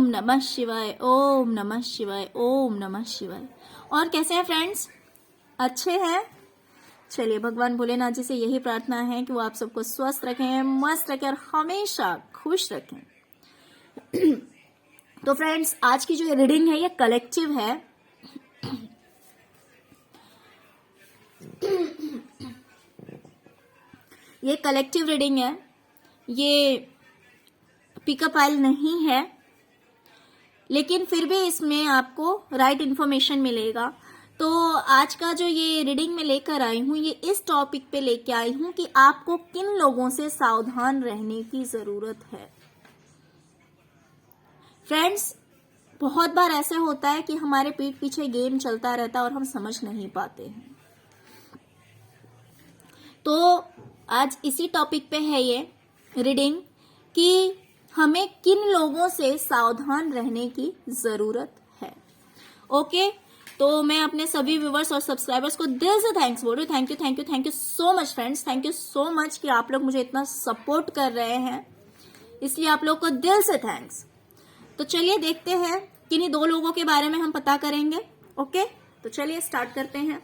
ओम नमः शिवाय, ओम नमः शिवाय, ओम नमः शिवाय। और कैसे हैं फ्रेंड्स? अच्छे हैं? चलिए, भगवान भोलेनाथ जी से यही प्रार्थना है कि वो आप सबको स्वस्थ रखें, मस्त रखें और हमेशा खुश रखें। तो फ्रेंड्स, आज की जो रीडिंग है ये कलेक्टिव है। ये कलेक्टिव रीडिंग है, ये पिकअप आइल नहीं है, लेकिन फिर भी इसमें आपको राइट इन्फॉर्मेशन मिलेगा। तो आज का जो ये रीडिंग मैं लेकर आई हूँ, ये इस टॉपिक पे लेके आई हूँ कि आपको किन लोगों से सावधान रहने की जरूरत है। फ्रेंड्स, बहुत बार ऐसे होता है कि हमारे पीठ पीछे गेम चलता रहता है और हम समझ नहीं पाते हैं। तो आज इसी टॉपिक पे है ये रीडिंग कि हमें किन लोगों से सावधान रहने की जरूरत है। ओके, तो मैं अपने सभी व्यूवर्स और सब्सक्राइबर्स को दिल से थैंक्स बोल रही हूँ। Thank you so much friends, thank you so much कि आप लोग मुझे इतना सपोर्ट कर रहे हैं, इसलिए आप लोग को दिल से थैंक्स। तो चलिए देखते हैं किन्हीं दो लोगों के बारे में हम पता करेंगे। ओके, तो चलिए स्टार्ट करते हैं।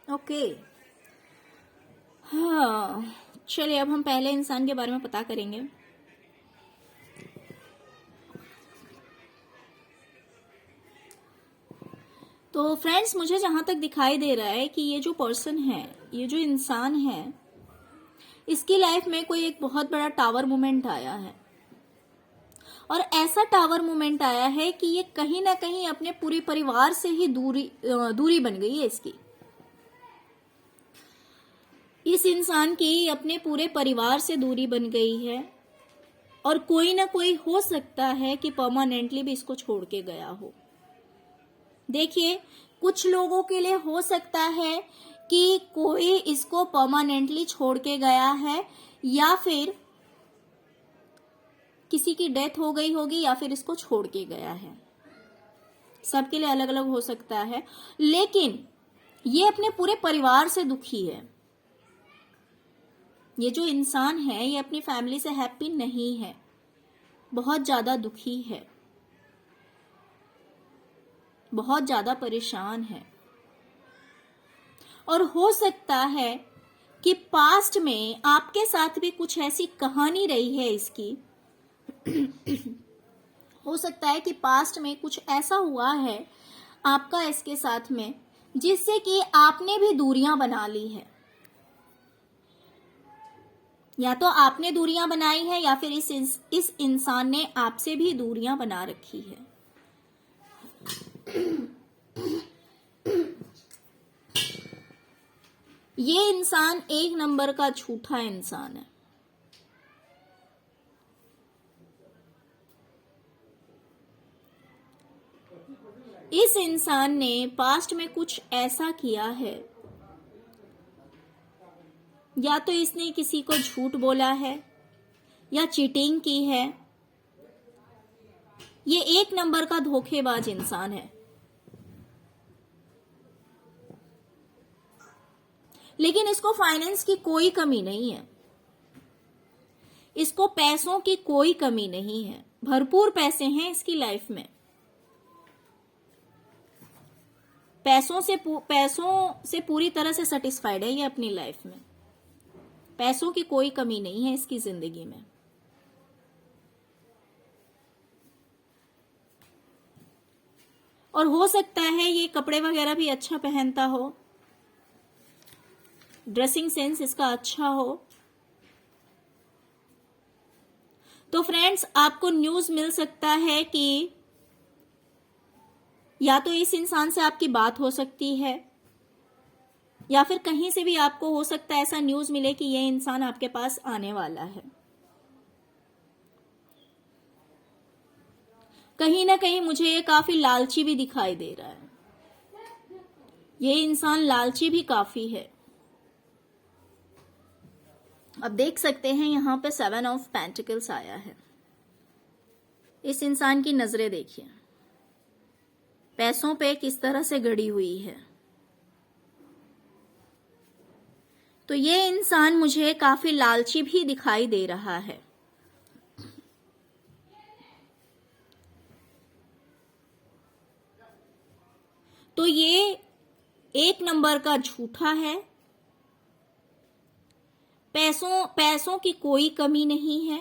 ओके, हाँ, चलिए अब हम पहले इंसान के बारे में पता करेंगे। तो फ्रेंड्स, मुझे जहां तक दिखाई दे रहा है कि ये जो पर्सन है, ये जो इंसान है, इसकी लाइफ में कोई एक बहुत बड़ा टावर मोमेंट आया है। और ऐसा टावर मोमेंट आया है कि ये कहीं ना कहीं अपने पूरे परिवार से ही दूरी बन गई है इसकी। इस इंसान की अपने पूरे परिवार से दूरी बन गई है और कोई ना कोई हो सकता है कि परमानेंटली भी इसको छोड़ के गया हो। देखिए, कुछ लोगों के लिए हो सकता है कि कोई इसको परमानेंटली छोड़ के गया है, या फिर किसी की डेथ हो गई होगी, या फिर इसको छोड़ के गया है। सबके लिए अलग अलग हो सकता है, लेकिन ये अपने पूरे परिवार से दुखी है। ये जो इंसान है ये अपनी फैमिली से हैप्पी नहीं है, बहुत ज्यादा दुखी है, बहुत ज्यादा परेशान है। और हो सकता है कि पास्ट में आपके साथ भी कुछ ऐसी कहानी रही है इसकी। हो सकता है कि पास्ट में कुछ ऐसा हुआ है आपका इसके साथ में, जिससे कि आपने भी दूरियां बना ली है। या तो आपने दूरियां बनाई है, या फिर इस इंसान ने आपसे भी दूरियां बना रखी है। ये इंसान एक नंबर का झूठा इंसान है। इस इंसान ने पास्ट में कुछ ऐसा किया है, या तो इसने किसी को झूठ बोला है या चीटिंग की है। ये एक नंबर का धोखेबाज इंसान है। लेकिन इसको फाइनेंस की कोई कमी नहीं है, इसको पैसों की कोई कमी नहीं है, भरपूर पैसे हैं इसकी लाइफ में। पैसों से पूरी तरह से सेटिस्फाइड है ये अपनी लाइफ में। पैसों की कोई कमी नहीं है इसकी जिंदगी में। और हो सकता है ये कपड़े वगैरह भी अच्छा पहनता हो, ड्रेसिंग सेंस इसका अच्छा हो। तो फ्रेंड्स, आपको न्यूज मिल सकता है कि या तो इस इंसान से आपकी बात हो सकती है, या फिर कहीं से भी आपको हो सकता है ऐसा न्यूज मिले कि यह इंसान आपके पास आने वाला है। कहीं ना कहीं मुझे ये काफी लालची भी दिखाई दे रहा है। ये इंसान लालची भी काफी है। अब देख सकते हैं यहां पे 7 ऑफ पेंटिकल्स आया है। इस इंसान की नजरें देखिए, पैसों पे किस तरह से गड़ी हुई है। तो ये इंसान मुझे काफी लालची भी दिखाई दे रहा है। तो ये एक नंबर का झूठा है। पैसों की कोई कमी नहीं है,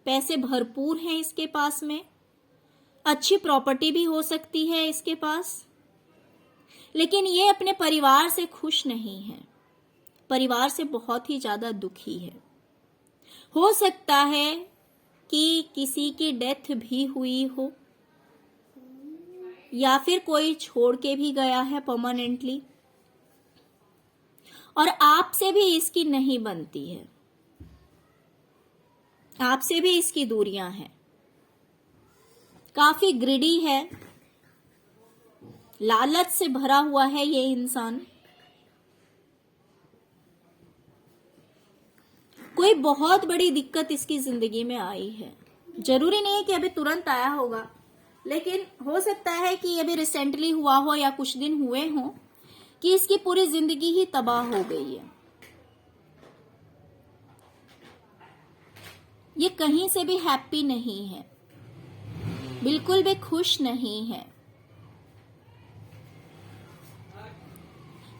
पैसे भरपूर हैं इसके पास में, अच्छी प्रॉपर्टी भी हो सकती है इसके पास। लेकिन ये अपने परिवार से खुश नहीं है, परिवार से बहुत ही ज्यादा दुखी है। हो सकता है कि किसी की डेथ भी हुई हो, या फिर कोई छोड़ के भी गया है परमानेंटली, और आपसे भी इसकी नहीं बनती है, आपसे भी इसकी दूरियां हैं। काफी ग्रिडी है, लालच से भरा हुआ है ये इंसान। कोई बहुत बड़ी दिक्कत इसकी जिंदगी में आई है। जरूरी नहीं है कि अभी तुरंत आया होगा, लेकिन हो सकता है कि अभी रिसेंटली हुआ हो या कुछ दिन हुए हो कि इसकी पूरी जिंदगी ही तबाह हो गई है। ये कहीं से भी हैप्पी नहीं है, बिल्कुल भी खुश नहीं है।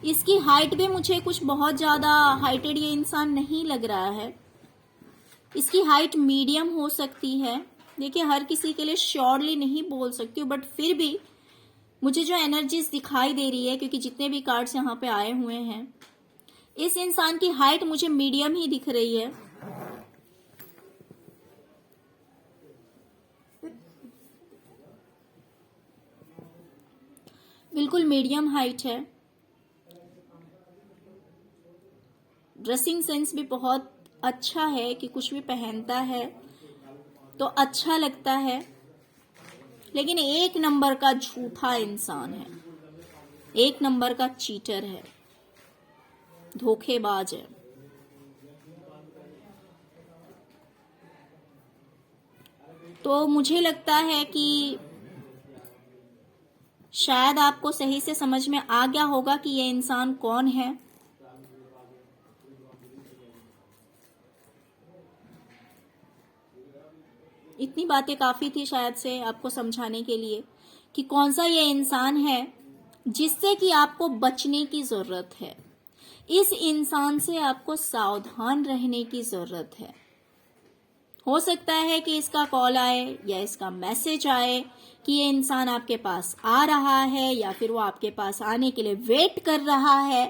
इसकी हाइट भी मुझे कुछ बहुत ज्यादा हाइटेड ये इंसान नहीं लग रहा है। इसकी हाइट मीडियम हो सकती है। देखिए, हर किसी के लिए श्योरली नहीं बोल सकती हूँ, बट फिर भी मुझे जो एनर्जीज दिखाई दे रही है, क्योंकि जितने भी कार्ड्स यहाँ पे आए हुए हैं, इस इंसान की हाइट मुझे मीडियम ही दिख रही है। बिल्कुल मीडियम हाइट है। ड्रेसिंग सेंस भी बहुत अच्छा है कि कुछ भी पहनता है तो अच्छा लगता है। लेकिन एक नंबर का झूठा इंसान है, एक नंबर का चीटर है, धोखेबाज है। तो मुझे लगता है कि शायद आपको सही से समझ में आ गया होगा कि ये इंसान कौन है। इतनी बातें काफी थी शायद से आपको समझाने के लिए कि कौन सा ये इंसान है जिससे कि आपको बचने की जरूरत है। इस इंसान से आपको सावधान रहने की जरूरत है। हो सकता है कि इसका कॉल आए या इसका मैसेज आए कि ये इंसान आपके पास आ रहा है, या फिर वो आपके पास आने के लिए वेट कर रहा है।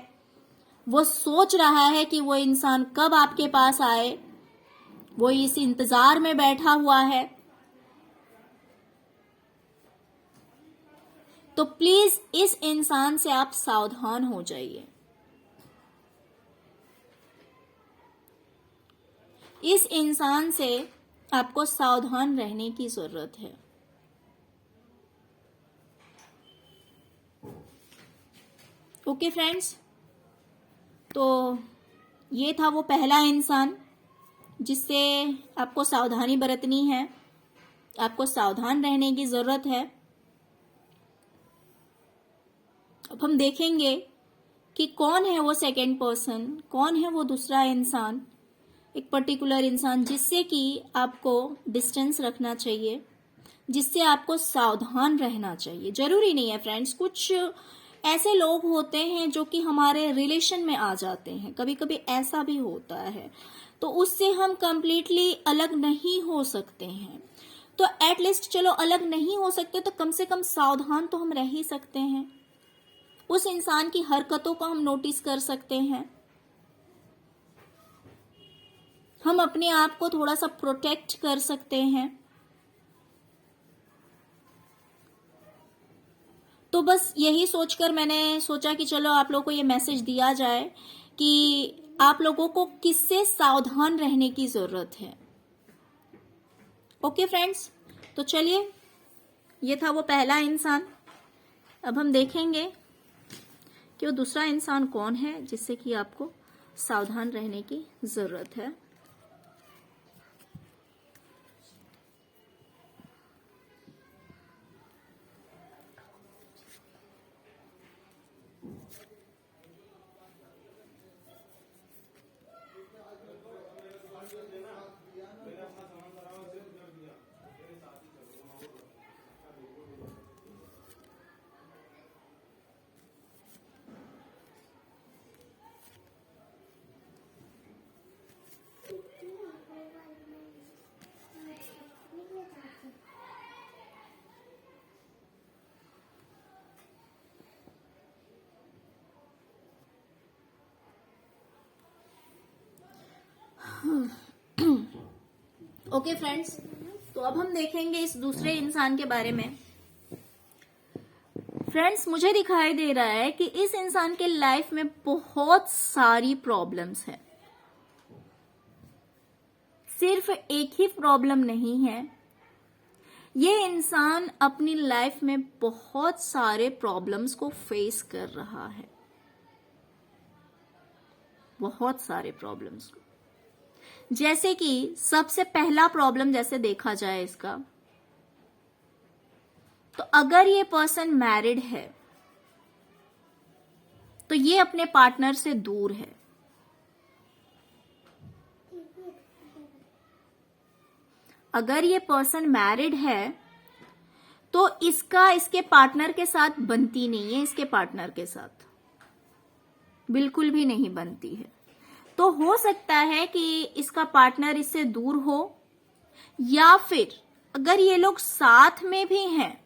वो सोच रहा है कि वो इंसान कब आपके पास आए, वो इस इंतजार में बैठा हुआ है। तो प्लीज इस इंसान से आप सावधान हो जाइए। इस इंसान से आपको सावधान रहने की जरूरत है। ओके फ्रेंड्स, तो ये था वो पहला इंसान जिससे आपको सावधानी बरतनी है, आपको सावधान रहने की जरूरत है। अब हम देखेंगे कि कौन है वो सेकंड पर्सन, कौन है वो दूसरा इंसान, एक पर्टिकुलर इंसान जिससे कि आपको डिस्टेंस रखना चाहिए, जिससे आपको सावधान रहना चाहिए। जरूरी नहीं है फ्रेंड्स, कुछ ऐसे लोग होते हैं जो कि हमारे रिलेशन में आ जाते हैं, कभी कभी ऐसा भी होता है, तो उससे हम कंप्लीटली अलग नहीं हो सकते हैं। तो एटलीस्ट चलो अलग नहीं हो सकते तो कम से कम सावधान तो हम रह ही सकते हैं। उस इंसान की हरकतों को हम नोटिस कर सकते हैं, हम अपने आप को थोड़ा सा प्रोटेक्ट कर सकते हैं। तो बस यही सोचकर मैंने सोचा कि चलो आप लोगों को ये मैसेज दिया जाए कि आप लोगों को किससे सावधान रहने की जरूरत है। ओके फ्रेंड्स, तो चलिए, ये था वो पहला इंसान। अब हम देखेंगे कि वो दूसरा इंसान कौन है जिससे कि आपको सावधान रहने की जरूरत है। ओके फ्रेंड्स, तो अब हम देखेंगे इस दूसरे इंसान के बारे में। फ्रेंड्स, मुझे दिखाई दे रहा है कि इस इंसान के लाइफ में बहुत सारी प्रॉब्लम्स हैं। सिर्फ एक ही प्रॉब्लम नहीं है, ये इंसान अपनी लाइफ में बहुत सारे प्रॉब्लम्स को फेस कर रहा है, बहुत सारे प्रॉब्लम्स को। जैसे कि सबसे पहला प्रॉब्लम जैसे देखा जाए इसका, तो अगर ये पर्सन मैरिड है तो ये अपने पार्टनर से दूर है। अगर ये पर्सन मैरिड है तो इसका इसके पार्टनर के साथ बनती नहीं है, इसके पार्टनर के साथ बिल्कुल भी नहीं बनती है। तो हो सकता है कि इसका पार्टनर इससे दूर हो, या फिर अगर ये लोग साथ में भी हैं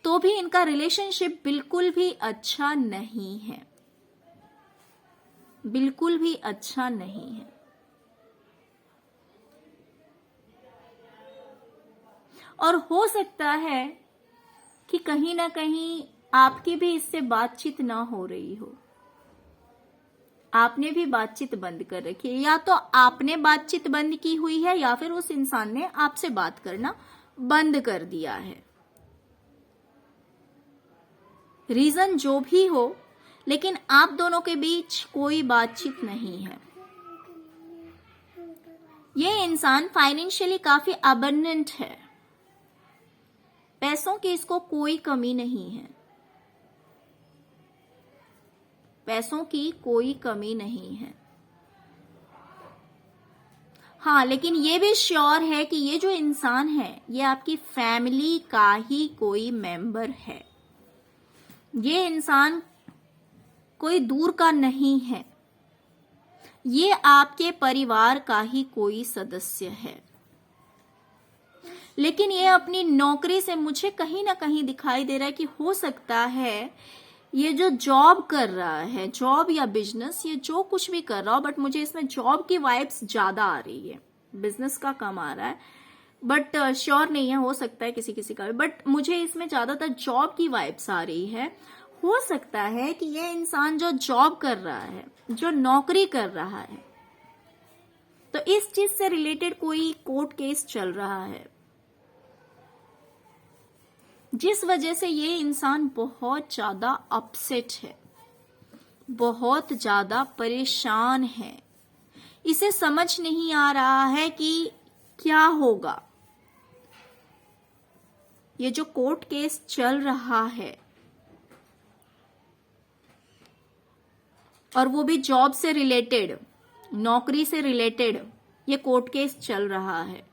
तो भी इनका रिलेशनशिप बिल्कुल भी अच्छा नहीं है, बिल्कुल भी अच्छा नहीं है। और हो सकता है कि कहीं ना कहीं आपकी भी इससे बातचीत ना हो रही हो, आपने भी बातचीत बंद कर रखी है, या तो आपने बातचीत बंद की हुई है या फिर उस इंसान ने आपसे बात करना बंद कर दिया है। रीजन जो भी हो, लेकिन आप दोनों के बीच कोई बातचीत नहीं है। ये इंसान फाइनेंशियली काफी अबंडेंट है, पैसों की इसको कोई कमी नहीं है, पैसों की कोई कमी नहीं है। हाँ, लेकिन ये भी श्योर है कि ये जो इंसान है ये आपकी फैमिली का ही कोई मेंबर है। ये इंसान कोई दूर का नहीं है, ये आपके परिवार का ही कोई सदस्य है। लेकिन ये अपनी नौकरी से मुझे कहीं ना कहीं दिखाई दे रहा है कि हो सकता है ये जो जॉब कर रहा है, जॉब या बिजनेस, ये जो कुछ भी कर रहा हो, बट मुझे इसमें जॉब की वाइब्स ज्यादा आ रही है, बिजनेस का कम आ रहा है, बट श्योर नहीं है, हो सकता है किसी किसी का भी, बट मुझे इसमें ज्यादातर जॉब की वाइब्स आ रही है। हो सकता है कि ये इंसान जो जॉब कर रहा है, जो नौकरी कर रहा है, तो इस चीज से रिलेटेड कोई कोर्ट केस चल रहा है, जिस वजह से ये इंसान बहुत ज्यादा अपसेट है, बहुत ज्यादा परेशान है। इसे समझ नहीं आ रहा है कि क्या होगा। ये जो कोर्ट केस चल रहा है, और वो भी जॉब से रिलेटेड, नौकरी से रिलेटेड ये कोर्ट केस चल रहा है।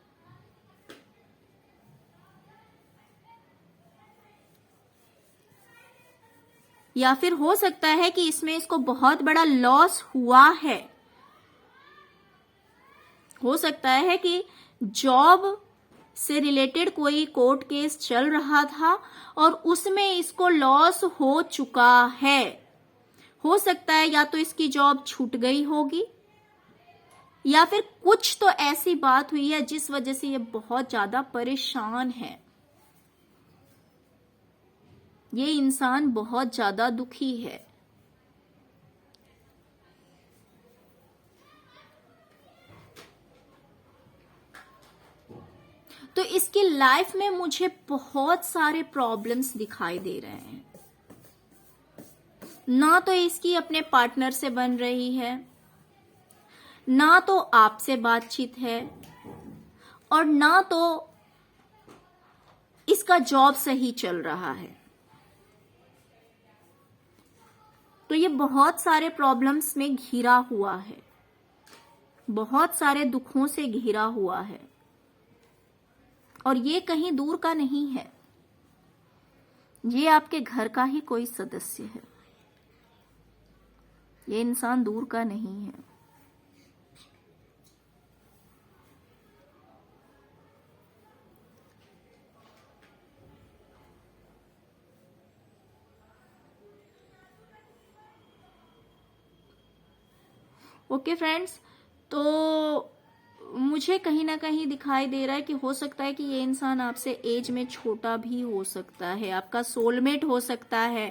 या फिर हो सकता है कि इसमें इसको बहुत बड़ा लॉस हुआ है। हो सकता है कि जॉब से रिलेटेड कोई कोर्ट केस चल रहा था और उसमें इसको लॉस हो चुका है। हो सकता है या तो इसकी जॉब छूट गई होगी या फिर कुछ तो ऐसी बात हुई है जिस वजह से ये बहुत ज्यादा परेशान है। ये इंसान बहुत ज्यादा दुखी है। तो इसकी लाइफ में मुझे बहुत सारे प्रॉब्लम्स दिखाई दे रहे हैं। ना तो इसकी अपने पार्टनर से बन रही है, ना तो आपसे बातचीत है, और ना तो इसका जॉब सही चल रहा है। तो ये बहुत सारे प्रॉब्लम्स में घिरा हुआ है, बहुत सारे दुखों से घिरा हुआ है, और ये कहीं दूर का नहीं है। ये आपके घर का ही कोई सदस्य है। ये इंसान दूर का नहीं है। ओके फ्रेंड्स, तो मुझे कहीं ना कहीं दिखाई दे रहा है कि हो सकता है कि ये इंसान आपसे एज में छोटा भी हो सकता है, आपका सोलमेट हो सकता है।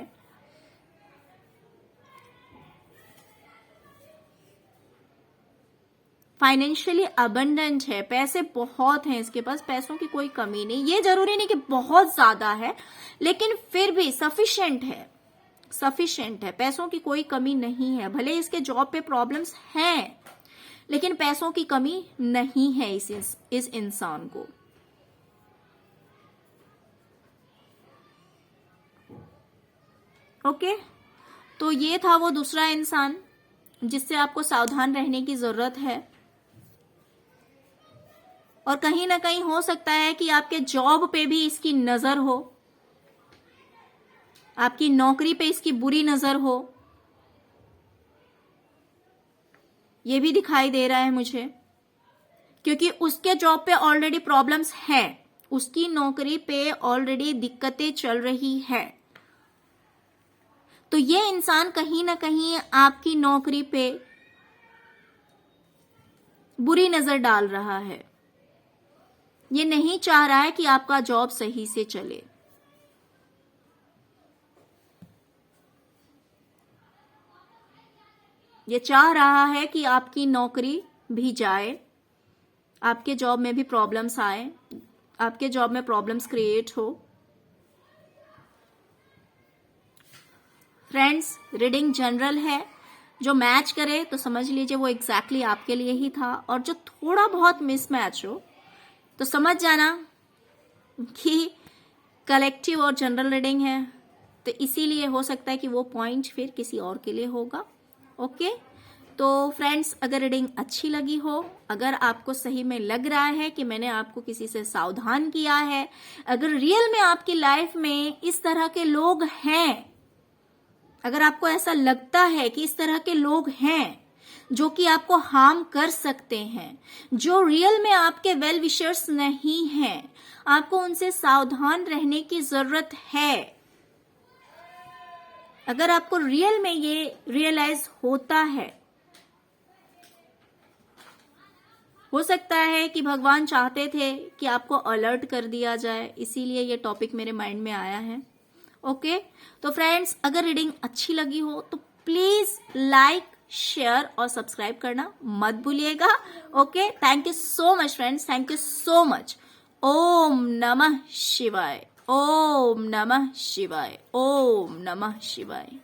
फाइनेंशियली अबंडेंट है, पैसे बहुत हैं इसके पास, पैसों की कोई कमी नहीं। ये जरूरी नहीं कि बहुत ज्यादा है, लेकिन फिर भी सफिशिएंट है, सफिशिएंट है। पैसों की कोई कमी नहीं है। भले इसके जॉब पे प्रॉब्लम्स हैं, लेकिन पैसों की कमी नहीं है इस इंसान को। ओके, तो ये था वो दूसरा इंसान जिससे आपको सावधान रहने की जरूरत है। और कहीं ना कहीं हो सकता है कि आपके जॉब पे भी इसकी नजर हो, आपकी नौकरी पे इसकी बुरी नजर हो। ये भी दिखाई दे रहा है मुझे, क्योंकि उसके जॉब पे ऑलरेडी प्रॉब्लम्स हैं, उसकी नौकरी पे ऑलरेडी दिक्कतें चल रही है। तो ये इंसान कहीं ना कहीं आपकी नौकरी पे बुरी नजर डाल रहा है। ये नहीं चाह रहा है कि आपका जॉब सही से चले। ये चाह रहा है कि आपकी नौकरी भी जाए, आपके जॉब में भी प्रॉब्लम्स आए, आपके जॉब में प्रॉब्लम्स क्रिएट हो। फ्रेंड्स, रीडिंग जनरल है। जो मैच करे तो समझ लीजिए वो एग्जैक्टली आपके लिए ही था, और जो थोड़ा बहुत मिसमैच हो तो समझ जाना कि कलेक्टिव और जनरल रीडिंग है, तो इसीलिए हो सकता है कि वो पॉइंट फिर किसी और के लिए होगा। ओके, तो फ्रेंड्स, अगर रीडिंग अच्छी लगी हो, अगर आपको सही में लग रहा है कि मैंने आपको किसी से सावधान किया है, अगर रियल में आपकी लाइफ में इस तरह के लोग हैं, अगर आपको ऐसा लगता है कि इस तरह के लोग हैं जो कि आपको हार्म कर सकते हैं, जो रियल में आपके वेल विशर्स नहीं हैं, आपको उनसे सावधान रहने की जरूरत है। अगर आपको रियल में ये रियलाइज होता है, हो सकता है कि भगवान चाहते थे कि आपको अलर्ट कर दिया जाए, इसीलिए ये टॉपिक मेरे माइंड में आया है। ओके, तो फ्रेंड्स, अगर रीडिंग अच्छी लगी हो तो प्लीज लाइक, शेयर और सब्सक्राइब करना मत भूलिएगा। Okay, thank you so much friends, thank you so much. ओम नमः शिवाय, ओम नमः शिवाय, ओम नमः शिवाय।